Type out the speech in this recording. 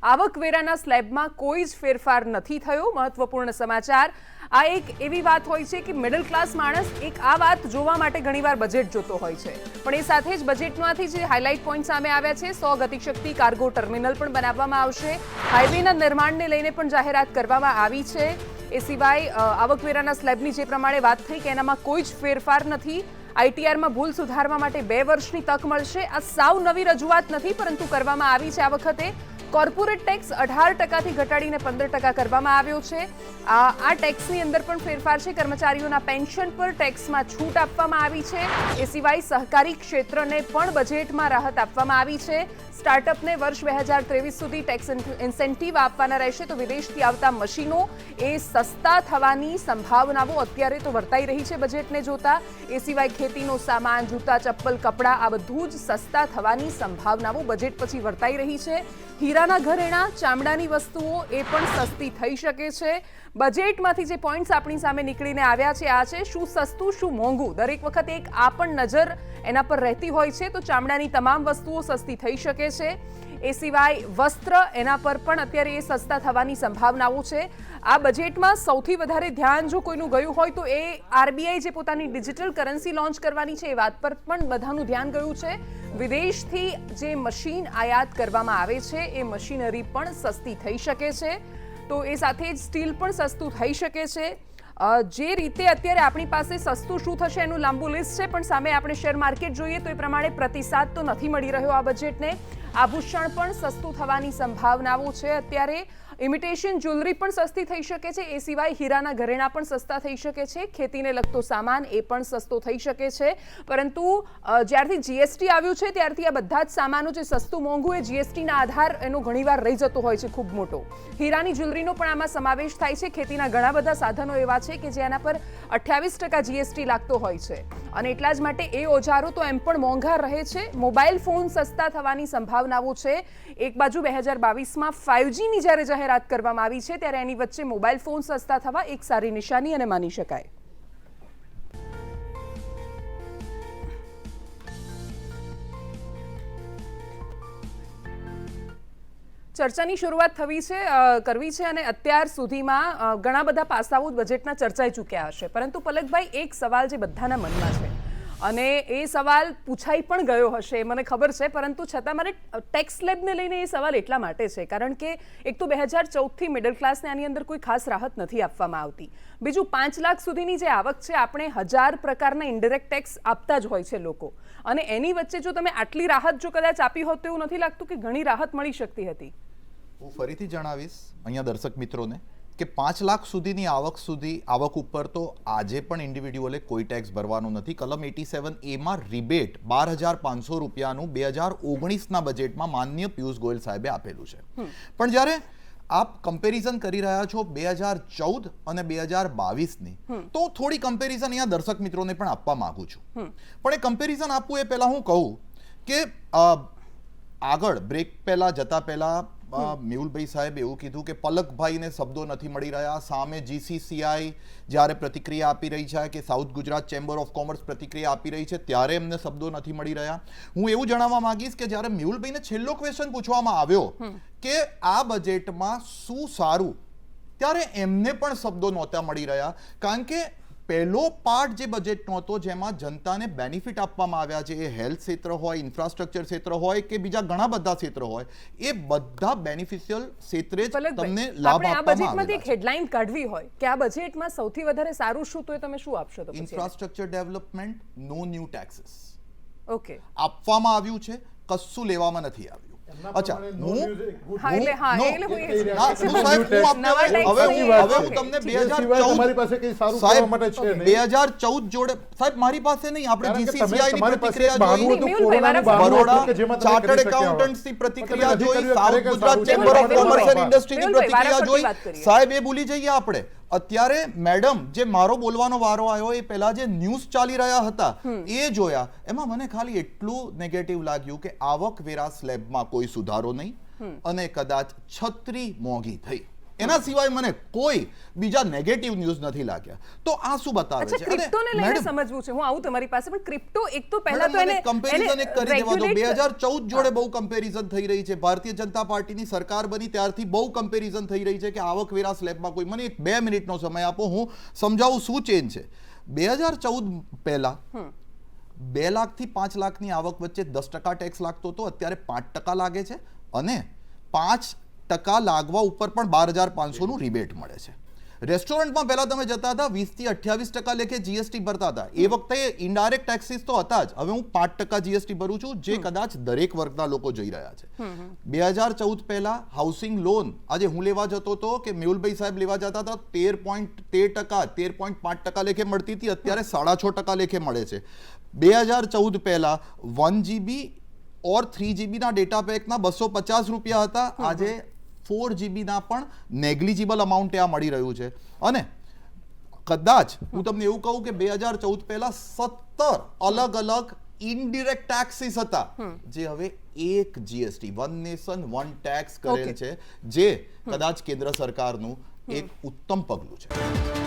આવકવેરાના સ્લેબમાં કોઈ જ ફેરફાર નથી થયો. મહત્વપૂર્ણ સમાચાર. આ એક એવી વાત હોય છે કે મિડલ ક્લાસ માણસ એક આ વાત જોવા માટે ઘણીવાર બજેટ જોતો હોય છે, પણ એ સાથે જ બજેટમાંથી જે હાઇલાઇટ પોઈન્ટ સામે આવ્યા છે, 100 ગતિશક્તિ કાર્ગો ટર્મિનલ પણ બનાવવામાં આવશે. હાઈવેના નિર્માણને લઈને પણ જાહેરાત કરવામાં આવી છે. એ સિવાય આવકવેરાના સ્લેબની જે પ્રમાણે વાત થઈ કે એનામાં કોઈ જ ફેરફાર નથી. આઈટીઆરમાં ભૂલ સુધારવા માટે 2 વર્ષની તક મળશે. આ સાવ નવી રજૂઆત નથી, પરંતુ કરવામાં આવી છે. આ વખતે કોર્પોરેટ ટેક્સ 18% ઘટાડીને 15% કરવામાં આવ્યો છે. આ ટેક્સની અંદર પણ ફેરફાર છે. કર્મચારીઓના પેન્શન પર ટેક્સમાં છૂટ આપવામાં આવી છે. એ સિવાય સહકારી ક્ષેત્રને પણ બજેટમાં રાહત આપવામાં આવી છે. સ્ટાર્ટઅપને વર્ષ 2023 સુધી ટેક્સ ઇન્સેન્ટિવ આપવાના રહેશે. તો વિદેશથી આવતા મશીનો એ સસ્તા થવાની સંભાવનાઓ અત્યારે તો વર્તાઈ રહી છે બજેટને જોતા. એ સિવાય ખેતીનો સામાન, જૂતા, ચપ્પલ, કપડાં આ બધું જ સસ્તા થવાની સંભાવનાઓ બજેટ પછી વર્તાઈ રહી છે. હીરાના ઘરેણાં, ચામડાની વસ્તુઓ એ પણ સસ્તી થઈ શકે છે. બજેટમાંથી જે પોઈન્ટ્સ આપણી સામે નીકળીને આવ્યા છે આ છે શું સસ્તું શું મોંઘું. દરેક વખતે એક આ પણ નજર એના પર રહેતી હોય છે. તો ચામડાની તમામ વસ્તુઓ સસ્તી થઈ શકે છે. એ સિવાય વસ્ત્ર, એના પર પણ અત્યારે એ સસ્તા થવાની સંભાવનાઓ છે. આ બજેટમાં સૌથી વધારે ધ્યાન જો કોઈનું ગયું હોય તો એ આરબીઆઈ જે પોતાની ડિજિટલ કરન્સી લોન્ચ કરવાની છે એ વાત પર પણ બધાનું ધ્યાન ગયું છે. વિદેશથી જે મશીન આયાત કરવામાં આવે છે એ મશીનરી પણ સસ્તી થઈ શકે છે. તો એ સાથે જ સ્ટીલ પણ સસ્તું થઈ શકે છે. જે રીતે અત્યારે આપણી પાસે સસ્તું શું થશે એનું લાંબુ લિસ્ટ છે, પણ સામે આપણે શેર માર્કેટ જોઈએ તો એ પ્રમાણે પ્રતિસાદ તો નથી મળી રહ્યો આ બજેટને. આભૂષણ પણ સસ્તું થવાની સંભાવનાઓ છે. અત્યારે ઇમિટેશન જ્વેલરી પણ સસ્તી થઈ શકે છે. એ સિવાય હીરાના ઘરેણાં પણ સસ્તા થઈ શકે છે. ખેતીને લગતો સામાન એ પણ સસ્તો થઈ શકે છે. પરંતુ જ્યારથી જીએસટી આવ્યું છે ત્યારથી આ બધા જ સામાનો જે સસ્તું મોંઘું એ જીએસટીના આધાર એનો ઘણીવાર રહી જતો હોય છે ખૂબ મોટો. હીરાની જ્વેલરીનો પણ આમાં સમાવેશ થાય છે. ખેતીના ઘણા બધા સાધનો એવા છે કે જેના પર 28% જીએસટી લાગતો હોય છે, અને એટલા જ માટે એ ઓજારો તો એમ પણ મોંઘા રહે છે. મોબાઈલ ફોન સસ્તા થવાની સંભાવનાઓ છે. એક બાજુ 2022માં 5Gની જ્યારે જાહેરાત કરવામાં આવી છે ત્યારે એની વચ્ચે મોબાઈલ ફોન સસ્તા થવા એક સારી નિશાની અને માની શકાય. ચર્ચાની શરૂઆત કરવી છે અને અત્યાર સુધીમાં ઘણા બધા પાસાઓ બજેટના ચર્ચાઈ ચૂક્યા હશે, પરંતુ પલકભાઈ એક સવાલ જે બધાના મનમાં છે અને એ સવાલ પૂછાઈ પણ ગયો હશે મને ખબર છે, પરંતુ છતાં મારે ટેક્સ સ્લેબને લઈને એ સવાલ એટલા માટે છે કારણ કે એક તો 2014થી મિડલ ક્લાસને આની અંદર કોઈ ખાસ રાહત નથી આપવામાં આવતી. બીજું 5 લાખ સુધીની જે આવક છે આપણે 1000 પ્રકારના ઇન્ડિરેક્ટ ટેક્સ આપતા જ હોય છે લોકો, અને એની વચ્ચે જો તમે આટલી રાહત જો કદાચ આપી હોત તો એવું નથી લાગતું કે ઘણી રાહત મળી શકતી હતી. હું ફરીથી જણાવીશ અહીંયા દર્શક મિત્રોને કે 5 લાખ સુધીની આવક ઉપર તો આજે પણ ઇન્ડિવિડ્યુઅલે કોઈ ટેક્સ ભરવાનો નથી. કલમ 87A માં રિબેટ 12,500 રૂપિયાનું 2019ના બજેટમાં માનનીય પિયુષ ગોયલ સાહેબે આપેલું છે. પણ જ્યારે આપ કમ્પેરિઝન કરી રહ્યા છો 2014 અને 2022ની, તો થોડી કમ્પેરિઝન અહીંયા દર્શક મિત્રોને પણ આપવા માંગુ છું. પણ એ કમ્પેરિઝન આપવું એ પહેલા હું કહું કે આગળ બ્રેક પહેલા જતા પહેલા મેહુલભાઈ સાહેબ એવું કીધું કે પલકભાઈને શબ્દો નથી મળી રહ્યા. સામે જીસીસીઆઈ જ્યારે પ્રતિક્રિયા આપી રહી છે કે south Gujarat chamber of commerce પ્રતિક્રિયા આપી રહી છે ત્યારે એમને શબ્દો નથી મળી રહ્યા. હું એવું જણાવવા માંગીશ કે જ્યારે મેહુલભાઈને છેલ્લો ક્વેશ્ચન પૂછવામાં આવ્યો કે આ બજેટમાં શું સારું, ત્યારે એમને પણ શબ્દો નહોતા મળી રહ્યા. કારણ કે પહેલો પાર્ટ જે બજેટનો હતો જેમાં જનતાને બેનિફિટ આપવામાં આવ્યા છે, એ હેલ્થ ક્ષેત્ર હોય, ઇન્ફ્રાસ્ટ્રક્ચર ક્ષેત્ર હોય કે બીજા ઘણા બધા ક્ષેત્રો હોય, એ બધા બેનિફિશિયલ ક્ષેત્રે જ તમને લાભ આપવામાં આવે છે. એક હેડલાઇન કાઢવી હોય કે આ બજેટમાં સૌથી વધારે સારું શું, તો તમે શું આપશો? તો ઇન્ફ્રાસ્ટ્રક્ચર ડેવલપમેન્ટ, નો ન્યૂ ટેક્સીસ ઓકે આપવામાં આવ્યું છે, કશું લેવામાં નથી આવ્યું. અચ્છા, હવે હું તમને 2014 જોડે સાહેબ મારી પાસે નહીં, આપણે જીસીસીઆઈ ની પ્રતિક્રિયા જોઈ, બરોડા ચાર્ટર્ડ એકાઉન્ટન્ટ્સ ની પ્રતિક્રિયા જોઈ, south Gujarat chamber of commerce and industry ની પ્રતિક્રિયા જોઈ. સાહેબ એ ભૂલી જઈએ આપણે. અત્યારે મેડમ જે મારો બોલવાનો વારો આવ્યો એ પહેલા જે ન્યૂઝ ચાલી રહ્યા હતા એ જોયા, એમાં મને ખાલી એટલું નેગેટિવ લાગ્યું કે આવકવેરા સ્લેબમાં કોઈ સુધારો નહીં અને કદાચ છત્રી મોંઘી થઈ. એના સિવાય મને કોઈ બીજા નેગેટિવ ન્યૂઝ નથી લાગ્યા. તો આ શું બતાવે અચ્છા, છે? અને ક્રિપ્ટોને લઈને મેડમ, સમજવું છે. હું આવું તમારી પાસે, પણ ક્રિપ્ટો એક તો પહેલા તો મેડમ, એને મને comparison એક કરી દેવા દો. regulate- 2014 જોડે બહુ કમ્પેરિઝન થઈ રહી છે. ભારતીય જનતા પાર્ટીની સરકાર બની ત્યારથી બહુ કમ્પેરિઝન થઈ રહી છે કે આવકવેરા સ્લેબમાં કોઈ. મને 2 મિનિટનો સમય આપો, હું સમજાવું શું ચેન્જ છે. 2014 પહેલા 2 લાખથી 5 લાખની આવક વચ્ચે 10% ટેક્સ લાગતો હતો. અત્યારે 5% લાગે છે અને 5% લાગવા ઉપર પણ 12,500 નું રિબેટ મળે છે. રેસ્ટોરન્ટમાં પહેલા તમે જતા હતા 20 થી 28% લેખે જીએસટી ભરતા હતા. એ વખતે ઇનડાયરેક્ટ ટેક્સીસ તો હતા જ. હવે હું 5% જીએસટી ભરું છું, જે કદાચ દરેક વર્ગના લોકો જઈ રહ્યા છે. 2014 પહેલા હાઉસિંગ લોન આજે હું લેવા જતો હતો કે મેહુલભાઈ સાહેબ લેવા જતા હતા 13.13%, 13.5% લેખે મળતી હતી. અત્યારે 6.5% લેખે મળે છે. 2014 પહેલા 1 GB ઓર 3 GB ના ડેટા પેકના 250 રૂપિયા હતા. આજે 4 GB ના પણ નેગ્લિજિબલ અમાઉન્ટ આ મળી રહ્યું છે. અને કદાચ હું તમને એવું કહું કે 2014 પહેલા 17 અલગ અલગ ઇનડિરેક્ટ ટેક્સીસ હતા, જે હવે એક GST, one nation one tax કરેલ છે, જે કદાચ કેન્દ્ર સરકારનું એક ઉત્તમ પગલું છે.